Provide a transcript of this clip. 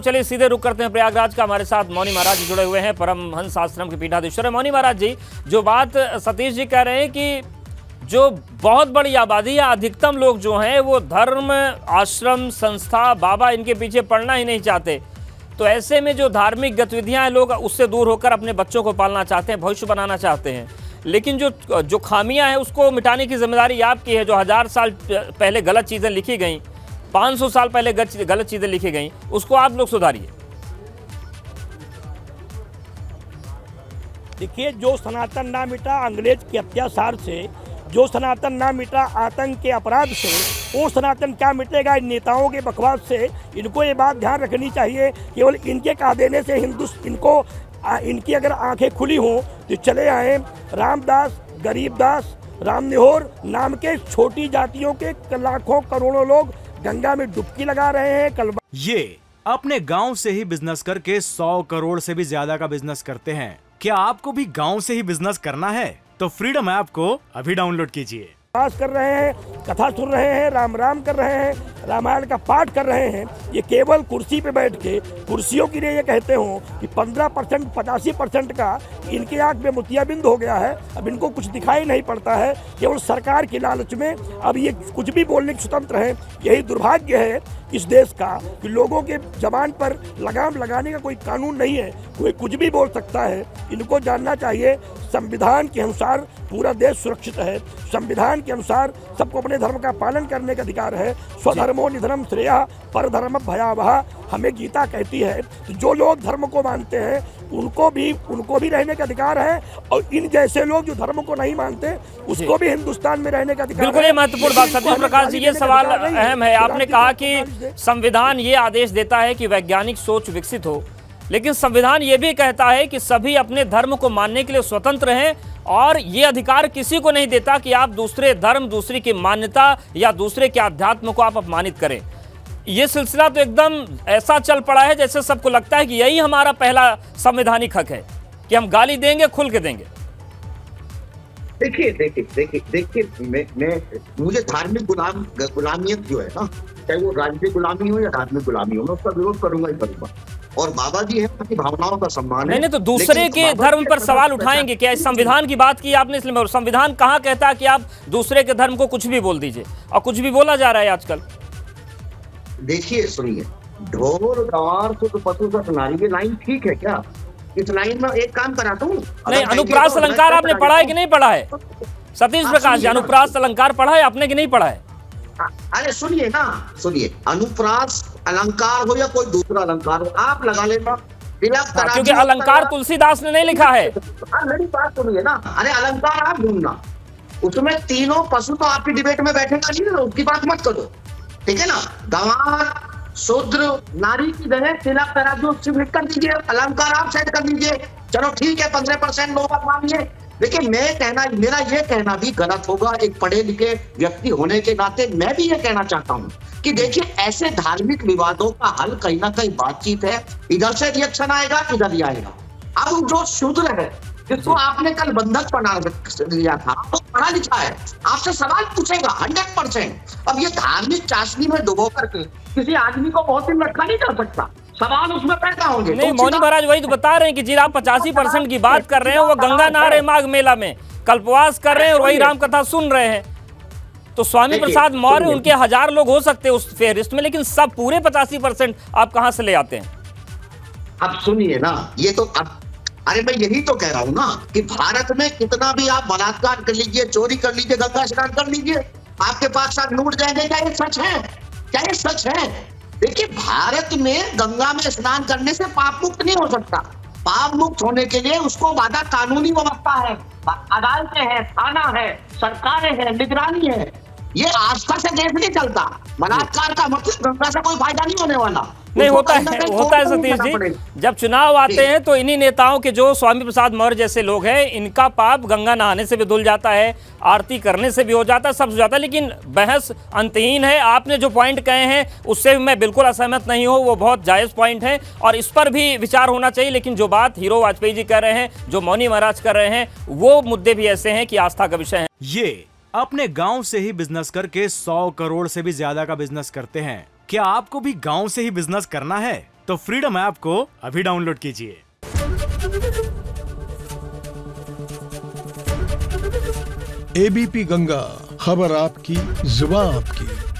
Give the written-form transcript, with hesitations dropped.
चलिए सीधे रुक करते हैं प्रयागराज का। हमारे साथ मौनी महाराज जी जुड़े हुए हैं, परमहंस आश्रम के पीठाधीश्वर है। मौनी महाराज जी, जो बात सतीश जी कह रहे हैं कि जो बहुत बड़ी आबादी है, अधिकतम लोग जो हैं वो धर्म, आश्रम, संस्था, बाबा इनके पीछे पड़ना ही नहीं चाहते, तो ऐसे में जो धार्मिक गतिविधियां हैं लोग उससे दूर होकर अपने बच्चों को पालना चाहते हैं, भविष्य बनाना चाहते हैं। लेकिन जो खामियां हैं उसको मिटाने की जिम्मेदारी आपकी है। जो 1000 साल पहले गलत चीज़ें लिखी गई, 500 साल पहले गलत चीज़ें लिखी गई, उसको आप लोग सुधारिए। देखिए, जो सनातन ना मिटा अंग्रेज के अत्याचार से, जो सनातन ना मिटा आतंक के अपराध से, वो सनातन क्या मिटेगा इन नेताओं के बकवास से। इनको ये बात ध्यान रखनी चाहिए, केवल इनके कह देने से इनकी अगर आंखें खुली हों तो चले आए रामदास, गरीबदास, रामनिहोर नाम के छोटी जातियों के लाखों करोड़ों लोग गंगा में डुबकी लगा रहे हैं। ये अपने गांव से ही बिजनेस करके 100 करोड़ से भी ज्यादा का बिजनेस करते हैं। क्या आपको भी गांव से ही बिजनेस करना है? तो फ्रीडम ऐप को अभी डाउनलोड कीजिए। पास कर रहे हैं, कथा सुन रहे हैं, राम राम कर रहे हैं, रामायण का पाठ कर रहे हैं। ये केवल कुर्सी पे बैठ के कुर्सियों के लिए ये कहते हो कि 15%, 85% का इनकी आंख में मोतियाबिंद हो गया है। अब इनको कुछ दिखाई नहीं पड़ता है, केवल सरकार की लालच में अब ये कुछ भी बोलने की स्वतंत्र है। यही दुर्भाग्य है इस देश का कि लोगों के जबान पर लगाम लगाने का कोई कानून नहीं है, कोई कुछ भी बोल सकता है। इनको जानना चाहिए संविधान के अनुसार पूरा देश सुरक्षित है, संविधान के अनुसार सबको अपने धर्म का पालन करने का अधिकार है। स्वधर्मो निधनम श्रेयः परधर्म भयावह, हमें गीता कहती है। तो जो लोग धर्म को मानते हैं उनको भी रहने का अधिकार है, और इन जैसे लोग जो धर्म को नहीं मानते उसको भी हिंदुस्तान में रहने का अधिकार है। बिल्कुल, ये महत्वपूर्ण बात सतीश प्रकाश जी, ये सवाल अहम है। आपने कहा कि संविधान ये आदेश देता है कि वैज्ञानिक सोच विकसित हो, लेकिन संविधान ये भी कहता है कि सभी अपने धर्म को मानने के लिए स्वतंत्र हैं, और ये अधिकार किसी को नहीं देता कि आप दूसरे धर्म, दूसरी की मान्यता या दूसरे के अध्यात्म को आप अपमानित करें। ये सिलसिला तो एकदम ऐसा चल पड़ा है जैसे सबको लगता है कि यही हमारा पहला संवैधानिक हक है कि हम गाली देंगे, खुल के देंगे। देखिए, मुझे धार्मिक गुलामियत जो है ना, चाहे वो राजनीतिक गुलामी हो या धार्मिक गुलामी हो, मैं उसका विरोध करूंगा ही करूंगा। और बाबा जी है, उनकी भावनाओं का सम्मान है। नहीं, तो दूसरे के धर्म पर सवाल उठाएंगे क्या? इस संविधान की बात की आपने, इसलिए संविधान कहाँ कहता है कि आप दूसरे के धर्म को कुछ भी बोल दीजिए, और कुछ भी बोला जा रहा है आजकल। देखिए, सुनिए, ढोर गवार सुत पशु सत नारी, ये लाइन ठीक है क्या? इस लाइन में एक काम कराता हूँ। नहीं, अनुप्रास अलंकार आपने पढ़ा है कि नहीं पढ़ा है? सतीश प्रकाश जी, अनुप्रास अलंकार पढ़ा है आपने कि नहीं पढ़ा है? अरे सुनिए ना, सुनिए, अनुप्रास अलंकार हो या कोई दूसरा अलंकार हो, आप लगा लेना। क्योंकि अलंकार तुलसीदास ने नहीं लिखा है। मेरी बात सुनिए ना, अरे अलंकार आप ढूंढना, उसमें तीनों पशु तो आपकी डिबेट में बैठेगा नहीं ना, उसकी बात मत करो, ठीक है ना। गंवार, शूद्र, नारी की जगह तिलक तराजू लिख कर दीजिए, अलंकार आप सेट कर दीजिए। चलो ठीक है, 15% लोग आप मानिए। देखिए, मेरा ये कहना भी गलत होगा। एक पढ़े लिखे व्यक्ति होने के नाते मैं भी ये कहना चाहता हूँ कि देखिए, ऐसे धार्मिक विवादों का हल कहीं ना कहीं बातचीत है। इधर से रिएक्शन आएगा, इधर ही आएगा। अब जो शूद्र है, जिसको आपने कल बंधक बना लिया था, तो पढ़ा लिखा है, आपसे सवाल पूछेगा 100%। अब ये धार्मिक चाशनी में डुबो करके किसी आदमी को बहुत दिन रखा नहीं जा सकता, सवाल उसमें पैदा होंगे। नहीं, मौनी महाराज वही तो बता रहे हैं कि जी आप 85% की बात कर रहे हैं, वो गंगा नहा रहे माघ मेला में, कल्पवास कर रहे हैं और वही राम कथा सुन रहे हैं। तो स्वामी प्रसाद मौर्य, उनके 1000 लोग हो सकते हैं उस फेहरिस्त में, लेकिन सब पूरे 85% आप कहां से ले आते हैं? अब सुनिए ना, ये तो अरे मैं यही तो कह रहा हूँ ना कि भारत में कितना भी आप बलात्कार कर लीजिए, चोरी कर लीजिए, गंगा स्नान कर लीजिए, आपके पास सब लूट जाएंगे। क्या ये सच है? क्या ये सच है? देखिए, भारत में गंगा में स्नान करने से पाप मुक्त नहीं हो सकता। पाप मुक्त होने के लिए उसको वादा कानूनी व्यवस्था है, अदालतें हैं, थाना है, सरकारें हैं, निगरानी है। ये आस्था से देश नहीं चलता। बलात्कार का मतलब गंगा से कोई फायदा नहीं होने वाला। नहीं, होता है सतीश जी, जब चुनाव आते हैं तो इन्हीं नेताओं के, जो स्वामी प्रसाद मौर्य जैसे लोग हैं, इनका पाप गंगा नहाने से भी धुल जाता है, आरती करने से भी हो जाता है, सब हो जाता है। लेकिन बहस अंतहीन है। आपने जो पॉइंट कहे हैं उससे मैं बिल्कुल असहमत नहीं हूँ, वो बहुत जायज़ पॉइंट है और इस पर भी विचार होना चाहिए। लेकिन जो बात हीरो वाजपेयी जी कर रहे हैं, जो मौनी महाराज कर रहे हैं, वो मुद्दे भी ऐसे हैं कि आस्था का विषय है। ये अपने गांव से ही बिजनेस करके 100 करोड़ से भी ज्यादा का बिजनेस करते हैं। क्या आपको भी गांव से ही बिजनेस करना है? तो फ्रीडम ऐप को अभी डाउनलोड कीजिए। एबीपी गंगा, खबर आपकी, जुबान आपकी।